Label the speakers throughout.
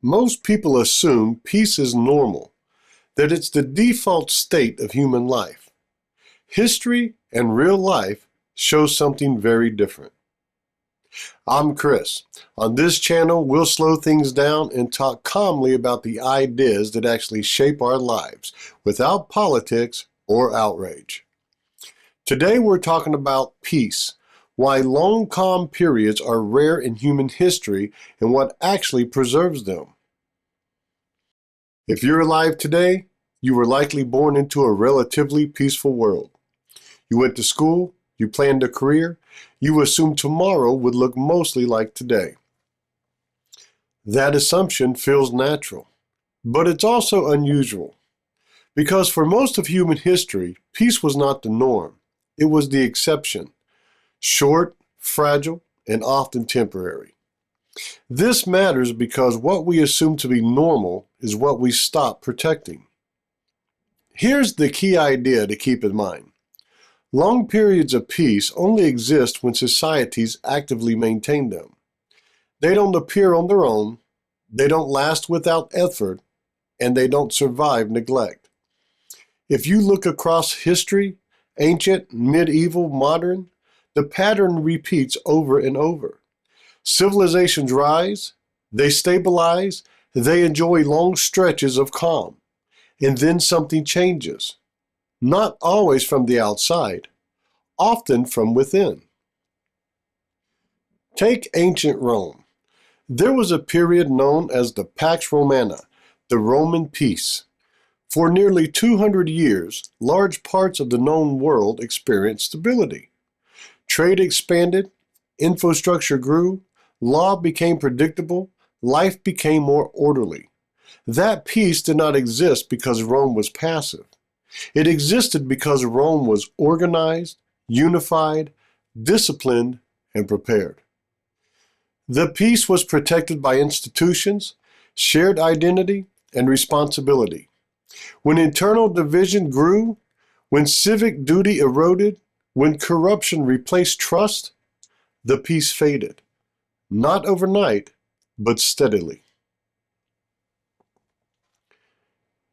Speaker 1: Most people assume peace is normal, that it's the default state of human life. History and real life show something very different. I'm Chris. On this channel, we'll slow things down and talk calmly about the ideas that actually shape our lives, without politics or outrage. Today we're talking about peace, why long calm periods are rare in human history, and what actually preserves them. If you're alive today, you were likely born into a relatively peaceful world. You went to school, you planned a career, you assumed tomorrow would look mostly like today. That assumption feels natural, but it's also unusual, because for most of human history, peace was not the norm, it was the exception. Short, fragile, and often temporary. This matters because what we assume to be normal is what we stop protecting. Here's the key idea to keep in mind. Long periods of peace only exist when societies actively maintain them. They don't appear on their own, they don't last without effort, and they don't survive neglect. If you look across history, ancient, medieval, modern, the pattern repeats over and over. Civilizations rise, they stabilize, they enjoy long stretches of calm, and then something changes. Not always from the outside, often from within. Take ancient Rome. There was a period known as the Pax Romana, the Roman peace. For nearly 200 years, large parts of the known world experienced stability. Trade expanded, infrastructure grew, law became predictable, life became more orderly. That peace did not exist because Rome was passive. It existed because Rome was organized, unified, disciplined, and prepared. The peace was protected by institutions, shared identity, and responsibility. When internal division grew, when civic duty eroded, when corruption replaced trust, the peace faded. Not overnight, but steadily.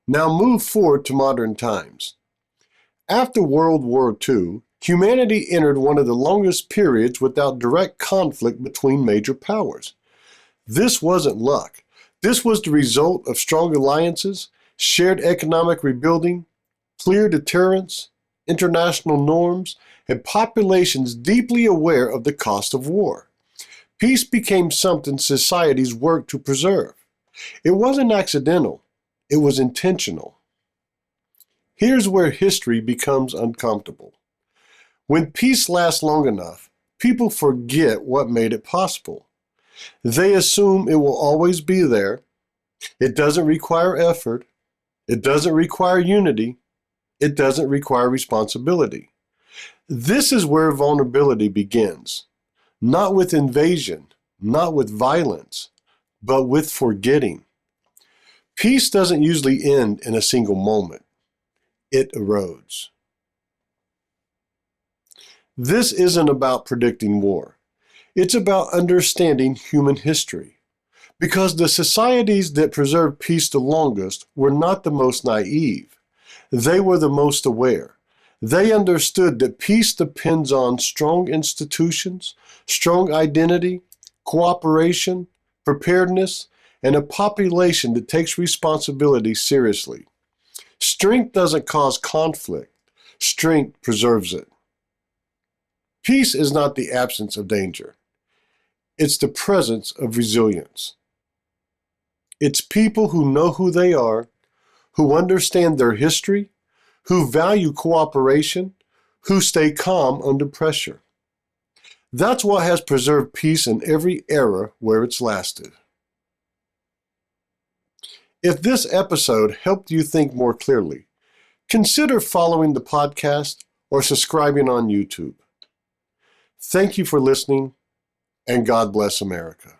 Speaker 1: Now move forward to modern times. After World War II, humanity entered one of the longest periods without direct conflict between major powers. This wasn't luck. This was the result of strong alliances, shared economic rebuilding, clear deterrence, international norms, and populations deeply aware of the cost of war. Peace became something societies worked to preserve. It wasn't accidental, it was intentional. Here's where history becomes uncomfortable. When peace lasts long enough, people forget what made it possible. They assume it will always be there. It doesn't require effort. It doesn't require unity. It doesn't require responsibility. This is where vulnerability begins. Not with invasion, not with violence, but with forgetting. Peace doesn't usually end in a single moment. It erodes. This isn't about predicting war. It's about understanding human history. Because the societies that preserved peace the longest were not the most naive. They were the most aware. They understood that peace depends on strong institutions, strong identity, cooperation, preparedness, and a population that takes responsibility seriously. Strength doesn't cause conflict. Strength preserves it. Peace is not the absence of danger. It's the presence of resilience. It's people who know who they are, who understand their history, who value cooperation, who stay calm under pressure. That's what has preserved peace in every era where it's lasted. If this episode helped you think more clearly, consider following the podcast or subscribing on YouTube. Thank you for listening, and God bless America.